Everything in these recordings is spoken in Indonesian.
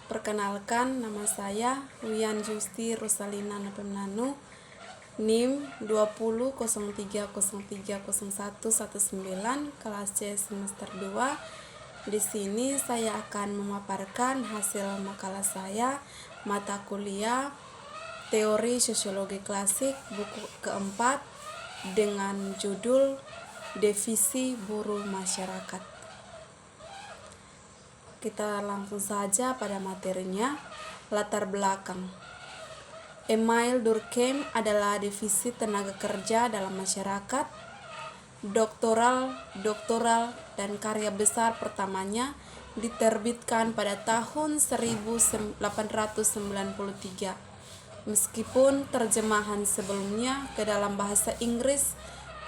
Perkenalkan, nama saya Wian Justi Rosalina Napemnanu, NIM 2003030119, kelas C semester 2. Di sini saya akan memaparkan hasil makalah saya, mata kuliah Teori Sosiologi Klasik, buku keempat, dengan judul Divisi Buruh Masyarakat. Kita langsung saja pada materinya. Latar belakang. Emile Durkheim adalah divisi tenaga kerja dalam masyarakat. Doktoral, dan karya besar pertamanya diterbitkan pada tahun 1893. Meskipun terjemahan sebelumnya ke dalam bahasa Inggris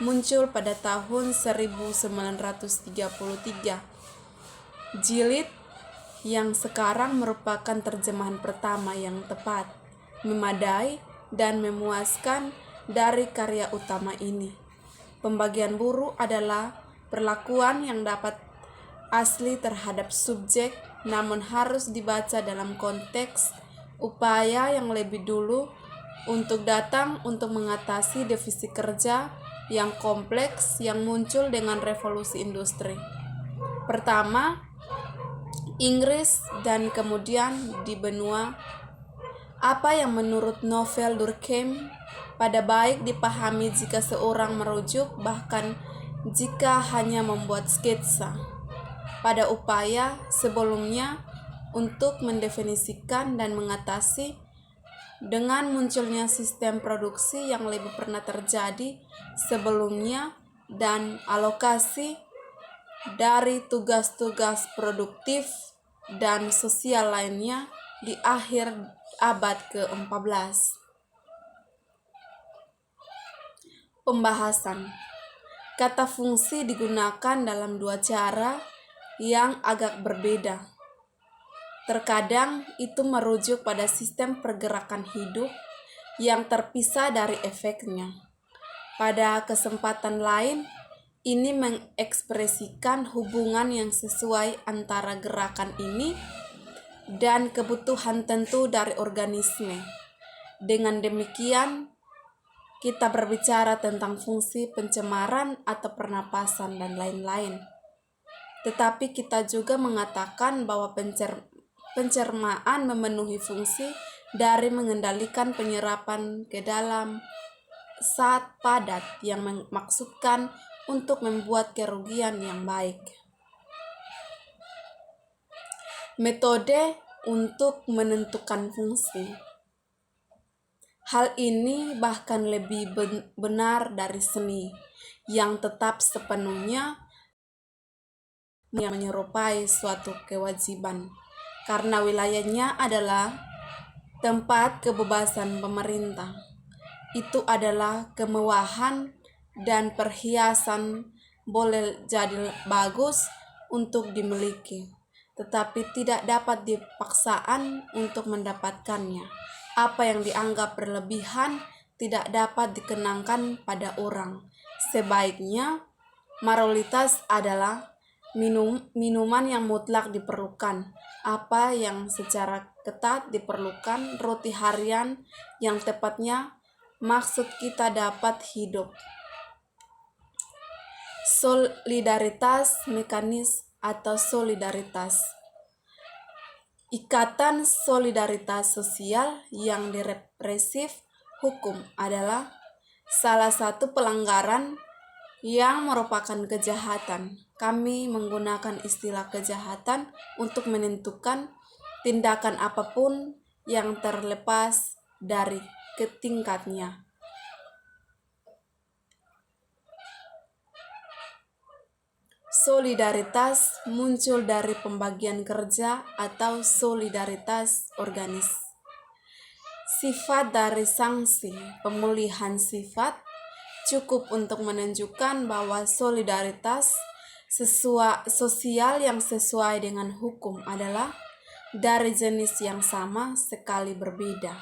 muncul pada tahun 1933. Jilid yang sekarang merupakan terjemahan pertama yang tepat, memadai, dan memuaskan dari karya utama ini. Pembagian buruh adalah perlakuan yang dapat asli terhadap subjek, namun harus dibaca dalam konteks upaya yang lebih dulu untuk datang untuk mengatasi defisit kerja yang kompleks yang muncul dengan revolusi industri. Pertama, Inggris dan kemudian di benua. Apa yang menurut novel Durkheim pada baik dipahami jika seorang merujuk, bahkan jika hanya membuat sketsa, pada upaya sebelumnya untuk mendefinisikan dan mengatasi dengan munculnya sistem produksi yang lebih pernah terjadi sebelumnya dan alokasi dari tugas-tugas produktif dan sosial lainnya di akhir abad ke-14. Pembahasan. Kata fungsi digunakan dalam dua cara yang agak berbeda. Terkadang itu merujuk pada sistem pergerakan hidup yang terpisah dari efeknya. Pada kesempatan lain, ini mengekspresikan hubungan yang sesuai antara gerakan ini dan kebutuhan tentu dari organisme. Dengan demikian, kita berbicara tentang fungsi pencemaran atau pernapasan dan lain-lain. Tetapi kita juga mengatakan bahwa pencernaan memenuhi fungsi dari mengendalikan penyerapan ke dalam zat padat yang memaksudkan untuk membuat kerugian yang baik. Metode untuk menentukan fungsi. Hal ini bahkan lebih benar dari seni, yang tetap sepenuhnya menyerupai suatu kewajiban, karena wilayahnya adalah tempat kebebasan pemerintah. Itu adalah kemewahan dan perhiasan boleh jadi bagus untuk dimiliki, tetapi tidak dapat dipaksaan untuk mendapatkannya. Apa yang dianggap berlebihan tidak dapat dikenangkan pada orang. Sebaiknya, moralitas adalah minuman yang mutlak diperlukan. Apa yang secara ketat diperlukan, roti harian yang tepatnya maksud kita dapat hidup. Solidaritas mekanis atau solidaritas. Ikatan solidaritas sosial yang direpresif hukum adalah salah satu pelanggaran yang merupakan kejahatan. Kami menggunakan istilah kejahatan untuk menentukan tindakan apapun yang terlepas dari tingkatnya. Solidaritas muncul dari pembagian kerja atau solidaritas organis. Sifat dari sanksi pemulihan sifat cukup untuk menunjukkan bahwa solidaritas sosial yang sesuai dengan hukum adalah dari jenis yang sama sekali berbeda.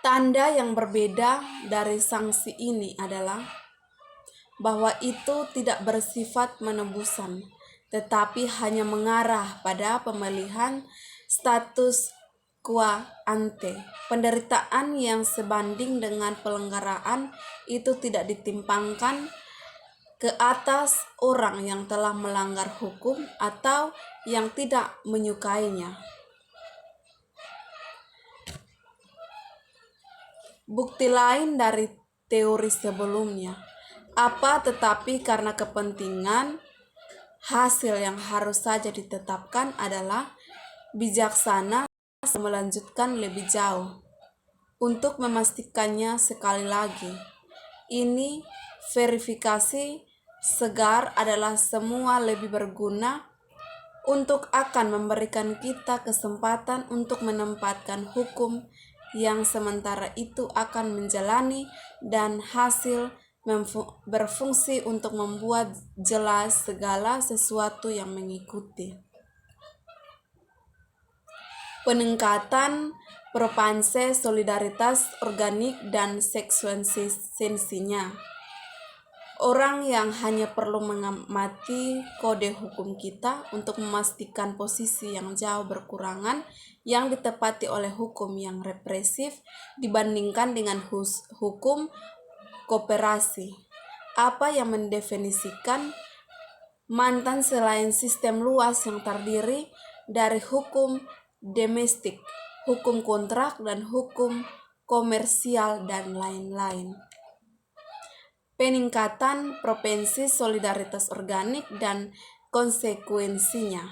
Tanda yang berbeda dari sanksi ini adalah bahwa itu tidak bersifat menebusan, tetapi hanya mengarah pada pemilihan status quo ante. Penderitaan yang sebanding dengan pelanggaran itu tidak ditimpangkan ke atas orang yang telah melanggar hukum atau yang tidak menyukainya. Bukti lain dari teori sebelumnya, tetapi karena kepentingan hasil yang harus saja ditetapkan adalah bijaksana melanjutkan lebih jauh untuk memastikannya sekali lagi. Ini verifikasi segar adalah semua lebih berguna untuk akan memberikan kita kesempatan untuk menempatkan hukum yang sementara itu akan menjalani dan hasil berfungsi untuk membuat jelas segala sesuatu yang mengikuti. Peningkatan propanse solidaritas organik dan sekwensinya. Orang yang hanya perlu mengamati kode hukum kita untuk memastikan posisi yang jauh berkurangan yang ditepati oleh hukum yang represif dibandingkan dengan hukum kooperasi. Apa yang mendefinisikan mantan selain sistem luas yang terdiri dari hukum domestik, hukum kontrak, dan hukum komersial, dan lain-lain. Peningkatan propensi solidaritas organik dan konsekuensinya.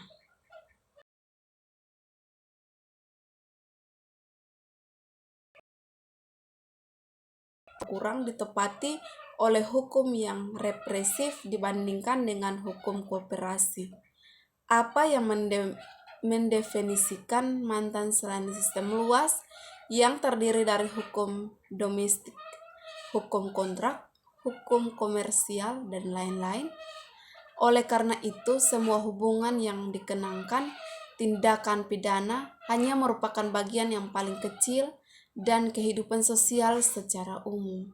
Kurang ditepati oleh hukum yang represif dibandingkan dengan hukum kooperasi. Apa yang mendefinisikan mantan selain sistem luas yang terdiri dari hukum domestik, hukum kontrak, hukum komersial, dan lain-lain. Oleh karena itu, semua hubungan yang dikenangkan tindakan pidana hanya merupakan bagian yang paling kecil dan kehidupan sosial secara umum.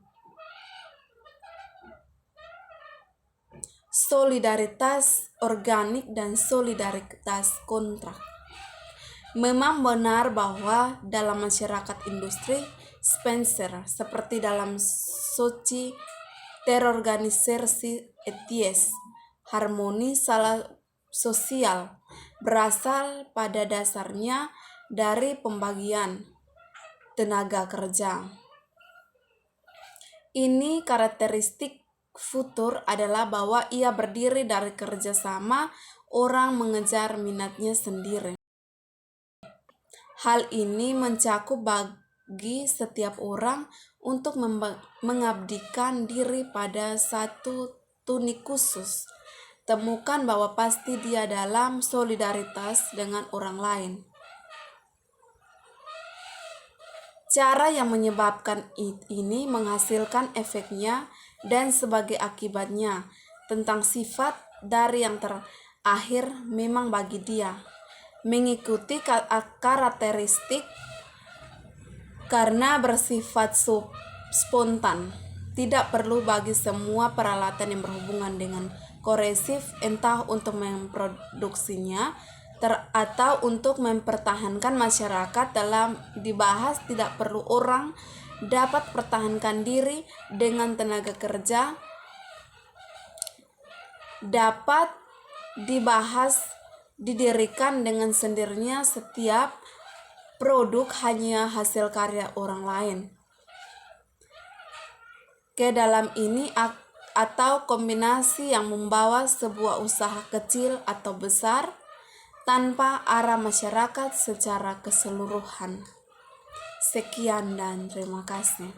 Solidaritas organik dan solidaritas kontrak. Memang benar bahwa dalam masyarakat industri Spencer, seperti dalam Soci terorganisasi eties, harmoni sosial berasal pada dasarnya dari pembagian tenaga kerja. Ini karakteristik futur adalah bahwa ia berdiri dari kerjasama orang mengejar minatnya sendiri. Hal ini mencakup bagi setiap orang untuk mengabdikan diri pada satu tunik khusus. Temukan bahwa pasti dia dalam solidaritas dengan orang lain. Cara yang menyebabkan ini menghasilkan efeknya dan sebagai akibatnya tentang sifat dari yang terakhir memang bagi dia mengikuti karakteristik karena bersifat spontan, tidak perlu bagi semua peralatan yang berhubungan dengan koresif, entah untuk memproduksinya atau untuk mempertahankan masyarakat. Dalam dibahas, tidak perlu orang dapat pertahankan diri dengan tenaga kerja. Dapat dibahas didirikan dengan sendirinya setiap produk hanya hasil karya orang lain. Ke dalam ini atau kombinasi yang membawa sebuah usaha kecil atau besar tanpa arah masyarakat secara keseluruhan. Sekian dan terima kasih.